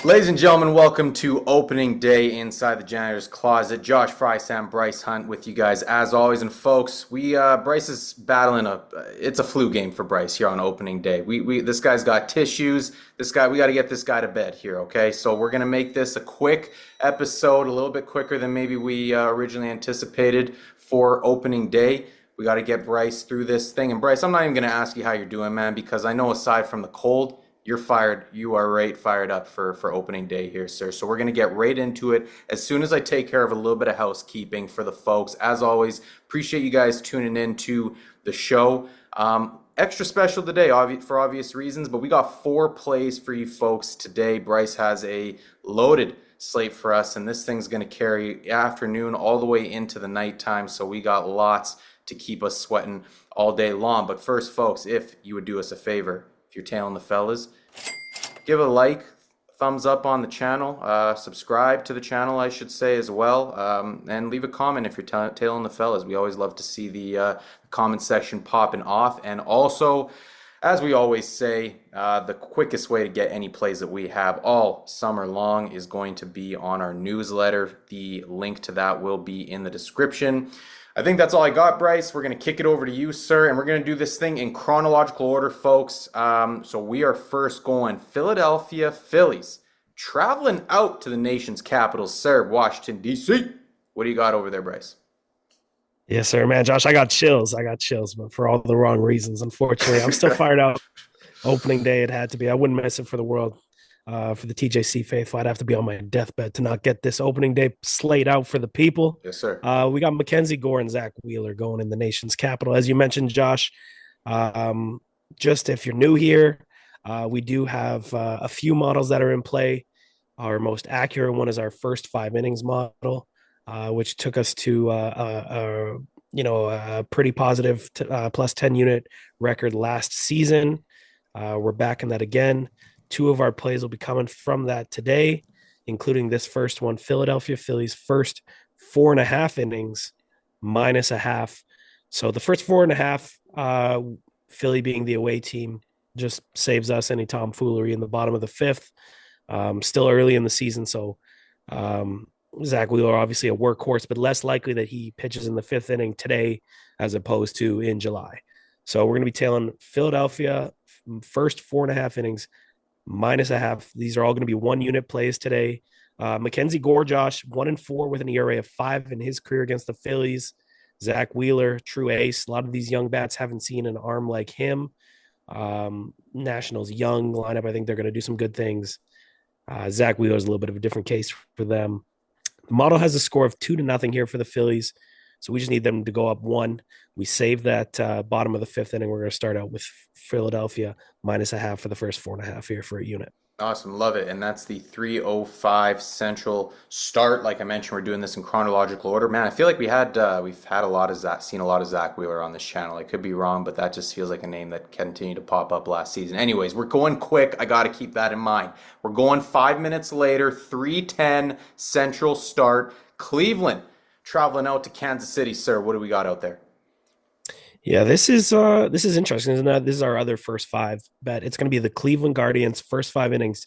Ladies and gentlemen, welcome to opening day inside the Janitor's Closet. Josh Frey-Sam, Bryce Hunt with you guys as always. And folks, Bryce is battling it's a flu game for Bryce here on opening day. This guy's got tissues. We got to get this guy to bed here, okay? So we're going to make this a quick episode, a little bit quicker than maybe we originally anticipated for opening day. We got to get Bryce through this thing. And Bryce, I'm not even going to ask you how you're doing, man, because I know aside from the cold, you are fired up for opening day here, sir. So we're going to get right into it as soon as I take care of a little bit of housekeeping for the folks. As always, appreciate you guys tuning in to the show. Extra special today, for obvious reasons, but we got 4 plays for you folks today. Bryce has a loaded slate for us, and this thing's going to carry afternoon all the way into the nighttime, so we got lots to keep us sweating all day long. But first, folks, if you would do us a favor, if you're tailing the fellas, give a like, thumbs up on the channel, subscribe to the channel, I should say, as well, and leave a comment if you're tailing the fellas. We always love to see the comment section popping off. And also, as we always say, the quickest way to get any plays that we have all summer long is going to be on our newsletter. The link to that will be in the description. I think that's all I got, Bryce. We're going to kick it over to you, sir, and we're going to do this thing in chronological order, folks. So we are first going Philadelphia Phillies, traveling out to the nation's capital, sir, Washington, D.C. What do you got over there, Bryce? Yes, sir, man. Josh, I got chills, but for all the wrong reasons. Unfortunately, I'm still fired up. Opening day, it had to be. I wouldn't miss it for the world. For the TJC faithful, I'd have to be on my deathbed to not get this opening day slate out for the people. Yes, sir. We got Mackenzie Gore and Zach Wheeler going in the nation's capital. As you mentioned, Josh, just if you're new here, we do have a few models that are in play. Our most accurate one is our first 5 innings model, which took us to a pretty positive plus 10 unit record last season. We're back in that again. 2 of our plays will be coming from that today, including this first one, Philadelphia Phillies first 4.5 innings minus a half. So the first 4.5, Philly being the away team, just saves us any tomfoolery in the bottom of the 5th. Still early in the season, so Zach Wheeler obviously a workhorse, but less likely that he pitches in the 5th inning today as opposed to in July. So we're going to be tailing Philadelphia first 4.5 innings minus a half. These are all going to be 1 unit plays today. Mackenzie Gore, Josh, 1-4 with an ERA of 5 in his career against the Phillies. Zach Wheeler, true ace. A lot of these young bats haven't seen an arm like him. Nationals young lineup. I think they're going to do some good things. Zach Wheeler is a little bit of a different case for them. The model has a score of 2-0 here for the Phillies. So we just need them to go up 1. We save that bottom of the 5th inning. We're going to start out with Philadelphia minus a half for the first 4.5 here for a unit. Awesome, love it. And that's the 3:05 Central start. Like I mentioned, we're doing this in chronological order. Man, I feel like we've had seen a lot of Zach Wheeler on this channel. I could be wrong, but that just feels like a name that continued to pop up last season. Anyways, we're going quick. I got to keep that in mind. We're going 5 minutes later, 3:10 Central start. Cleveland traveling out to Kansas City, sir. What do we got out there? Yeah, this is interesting, isn't it? This is our other first 5 bet. It's going to be the Cleveland Guardians first 5 innings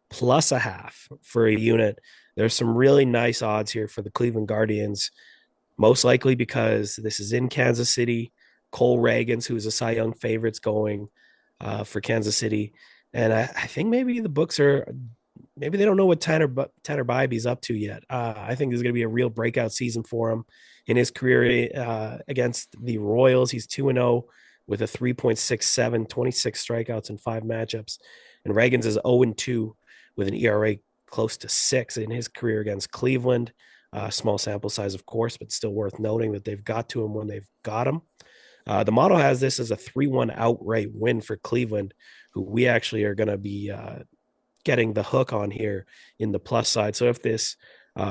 plus a half for a unit. There's some really nice odds here for the Cleveland Guardians, most likely because this is in Kansas City. Cole Ragans, who's a Cy Young favorites, going for Kansas City, and I think maybe the books maybe they don't know what Tanner Bybee's up to yet. I think this is going to be a real breakout season for him in his career against the Royals. He's 2-0 with a 3.67, 26 strikeouts in 5 matchups. And Ragans is 0-2 with an ERA close to 6 in his career against Cleveland. Small sample size, of course, but still worth noting that they've got to him when they've got him. The model has this as a 3-1 outright win for Cleveland, who we actually are going to be getting the hook on here in the plus side. So if this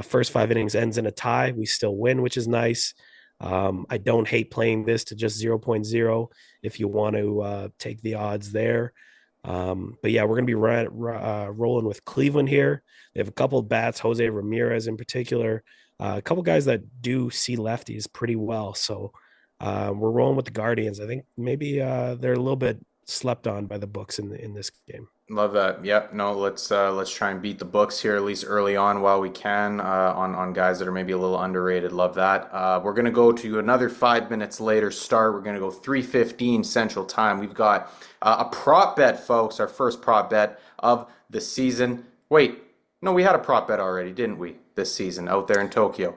first 5 innings ends in a tie, we still win, which is nice. I don't hate playing this to just 0.0 if you want to take the odds there. But yeah, we're going to be rolling with Cleveland here. They have a couple of bats, Jose Ramirez in particular, a couple guys that do see lefties pretty well. So we're rolling with the Guardians. I think maybe they're a little bit slept on by the books in this game. Love that. Yep. No, let's try and beat the books here at least early on while we can on guys that are maybe a little underrated. Love that. We're gonna go to another 5 minutes later start. We're gonna go 3:15 Central Time. We've got a prop bet, folks. Our first prop bet of the season. Wait, no, we had a prop bet already, didn't we? This season out there in Tokyo.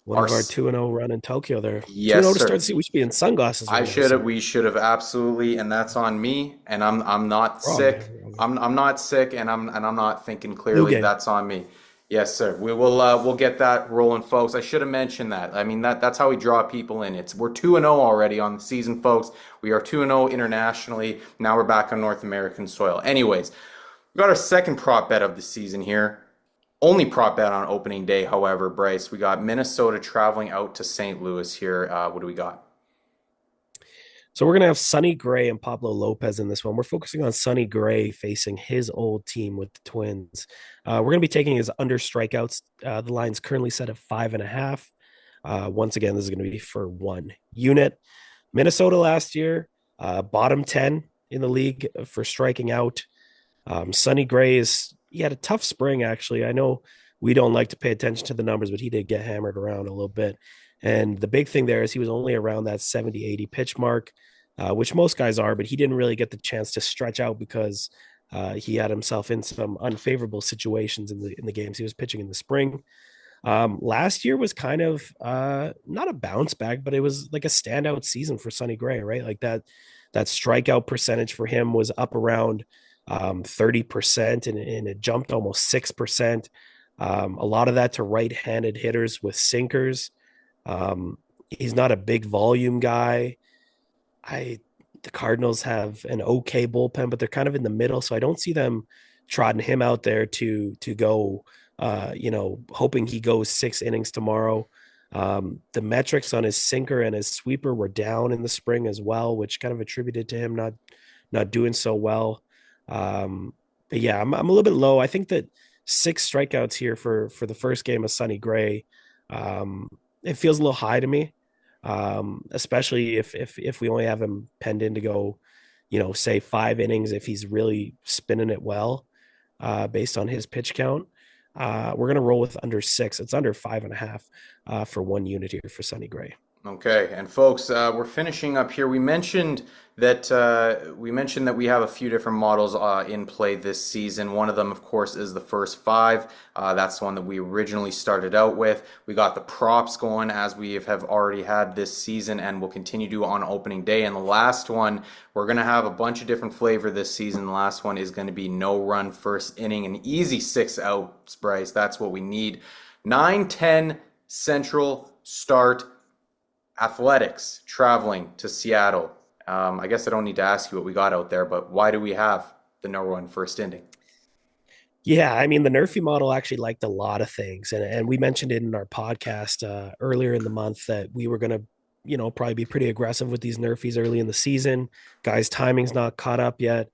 One Our of our 2-0 run in Tokyo there. 2-0 yes, to start sir. the season. We should be in sunglasses I right now, should have. sir. We should have absolutely, and that's on me. And I'm not Wrong sick. game. Wrong game. I'm not sick, and I'm not thinking Blue clearly. game. That's on me. Yes, sir. We will. We'll get that rolling, folks. I should have mentioned that. I mean that's how we draw people in. We're 2-0 already on the season, folks. We are 2-0 internationally. Now we're back on North American soil. Anyways, we got our second prop bet of the season here. Only prop bet on opening day, however, Bryce. We got Minnesota traveling out to St. Louis here. What do we got? So we're gonna have Sonny Gray and Pablo Lopez in this one. We're focusing on Sonny Gray facing his old team with the Twins. We're gonna be taking his under strikeouts. The line's currently set at 5.5. Once again, this is gonna be for 1 unit. Minnesota last year, bottom 10 in the league for striking out. Sonny Gray he had a tough spring, actually. I know we don't like to pay attention to the numbers, but he did get hammered around a little bit. And the big thing there is he was only around that 70, 80 pitch mark, which most guys are, but he didn't really get the chance to stretch out because he had himself in some unfavorable situations in the games he was pitching in the spring. Last year was kind of not a bounce back, but it was like a standout season for Sonny Gray, right? Like that strikeout percentage for him was up around 30%, and it jumped almost 6%. A lot of that to right-handed hitters with sinkers. He's not a big volume guy. The Cardinals have an okay bullpen, but they're kind of in the middle, so I don't see them trotting him out there to go, hoping he goes 6 innings tomorrow. The metrics on his sinker and his sweeper were down in the spring as well, which kind of attributed to him not doing so well. But yeah, I'm a little bit low. I think that 6 strikeouts here for the first game of Sonny Gray, it feels a little high to me, especially if we only have him penned in to go, say 5 innings if he's really spinning it well, based on his pitch count. We're gonna roll with under 6. It's under 5.5 for 1 unit here for Sonny Gray. Okay, and folks, we're finishing up here. We mentioned that we have a few different models in play this season. One of them, of course, is the first five. That's the one that we originally started out with. We got the props going as we have already had this season, and will continue to on opening day. And the last one, we're gonna have a bunch of different flavor this season. The last one is going to be no run first inning, an easy 6 outs, Bryce. That's what we need. 9:10 Central start. Athletics traveling to Seattle. I guess I don't need to ask you what we got out there, but why do we have the no run first inning? Yeah, I mean the Nerfy model actually liked a lot of things, and we mentioned it in our podcast earlier in the month that we were gonna, probably be pretty aggressive with these Nerfies early in the season. Guys, timing's not caught up yet.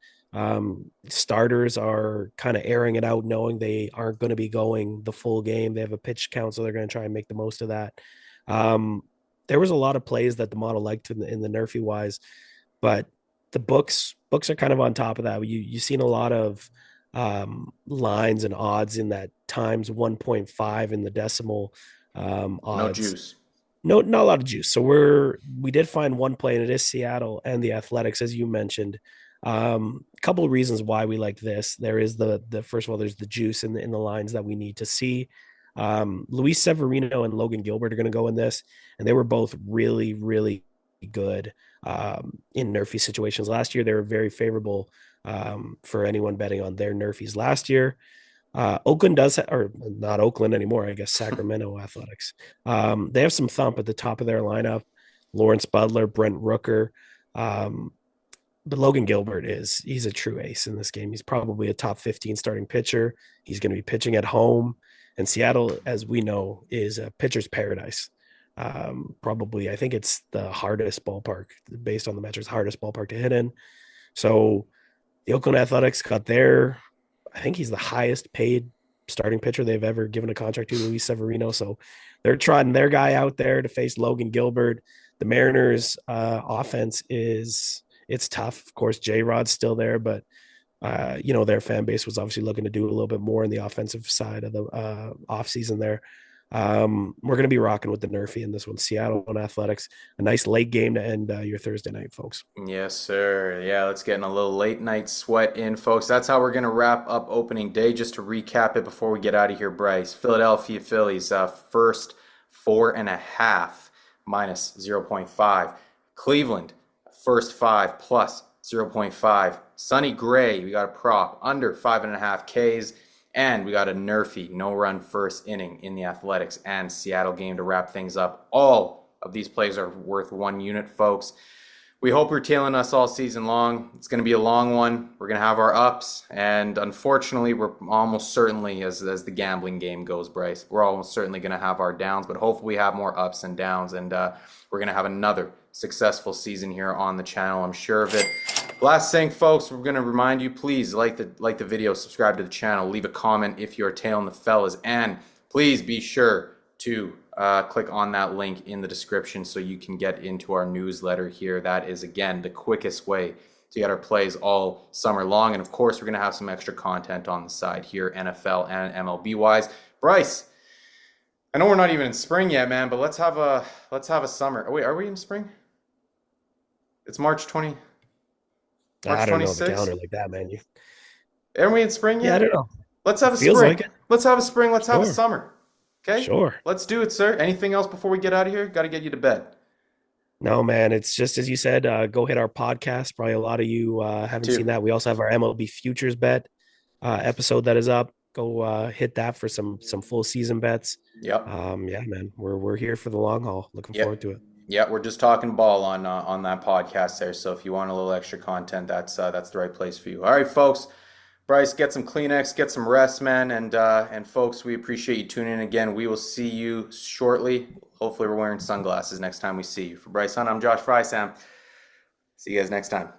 Starters are kind of airing it out, knowing they aren't going to be going the full game. They have a pitch count, so they're going to try and make the most of that. Um, there was a lot of plays that the model liked in the Nerfy wise, but the books are kind of on top of that. You've seen a lot of lines and odds in that times 1.5 in the decimal No odds. juice. No, not a lot of juice. So we did find one play, and it is Seattle and the Athletics, as you mentioned. A couple of reasons why we like this. There is the first of all, there's the juice in the lines that we need to see. Luis Severino and Logan Gilbert are going to go in this, and they were both really, really good in Nerfy situations. Last year, they were very favorable for anyone betting on their Nerfies last year. Oakland or not Oakland anymore, I guess Sacramento Athletics. They have some thump at the top of their lineup. Lawrence Butler, Brent Rooker. But Logan Gilbert he's a true ace in this game. He's probably a top 15 starting pitcher. He's going to be pitching at home. And Seattle, as we know, is a pitcher's paradise. Probably, I think it's the hardest ballpark, based on the metrics, hardest ballpark to hit in. So the Oakland Athletics got I think he's the highest paid starting pitcher they've ever given a contract to, Luis Severino. So they're trotting their guy out there to face Logan Gilbert. The Mariners' offense is it's tough. Of course, J Rod's still there, but their fan base was obviously looking to do a little bit more in the offensive side of the off season there. We're going to be rocking with the Nerfy in this one. Seattle and Athletics, a nice late game to end your Thursday night, folks. Yes, sir. Yeah, let's get in a little late night sweat in, folks. That's how we're going to wrap up opening day. Just to recap it before we get out of here, Bryce. Philadelphia Phillies, first 4.5 minus 0.5. Cleveland, first 5 plus 0.5. Sonny Gray, we got a prop under 5.5 Ks. And we got a Nerfy, no run first inning in the Athletics and Seattle game to wrap things up. All of these plays are worth 1 unit, folks. We hope you're tailing us all season long. It's going to be a long one. We're going to have our ups. And unfortunately, we're almost certainly, as the gambling game goes, Bryce, we're almost certainly going to have our downs. But hopefully we have more ups and downs. And we're going to have another successful season here on the channel. I'm sure of it. Last thing, folks, we're going to remind you, please like the video, subscribe to the channel, leave a comment if you're tailing the fellas, and please be sure to click on that link in the description so you can get into our newsletter here. That is, again, the quickest way to get our plays all summer long. And of course, we're going to have some extra content on the side here, NFL and MLB wise. Bryce, I know we're not even in spring yet, man, but let's have a summer. Oh, wait, are we in spring? It's March 20. I don't know the calendar like that, man. Aren't we in spring yet? Yeah, I don't know. Let's have a Feels spring. like it. Let's have a spring. Let's have a Sure. summer. Okay? Sure. Let's do it, sir. Anything else before we get out of here? Got to get you to bed. No, man. It's just as you said. Go hit our podcast. Probably a lot of you haven't seen that. We also have our MLB futures bet episode that is up. Go hit that for some full season bets. Yep. Yeah, man. We're here for the long haul. Looking forward to it. Yeah, we're just talking ball on that podcast there. So if you want a little extra content, that's the right place for you. All right, folks. Bryce, get some Kleenex, get some rest, man, and folks, we appreciate you tuning in again. We will see you shortly. Hopefully, we're wearing sunglasses next time we see you. For Bryce Hunt, I'm Josh Frey-Sam. See you guys next time.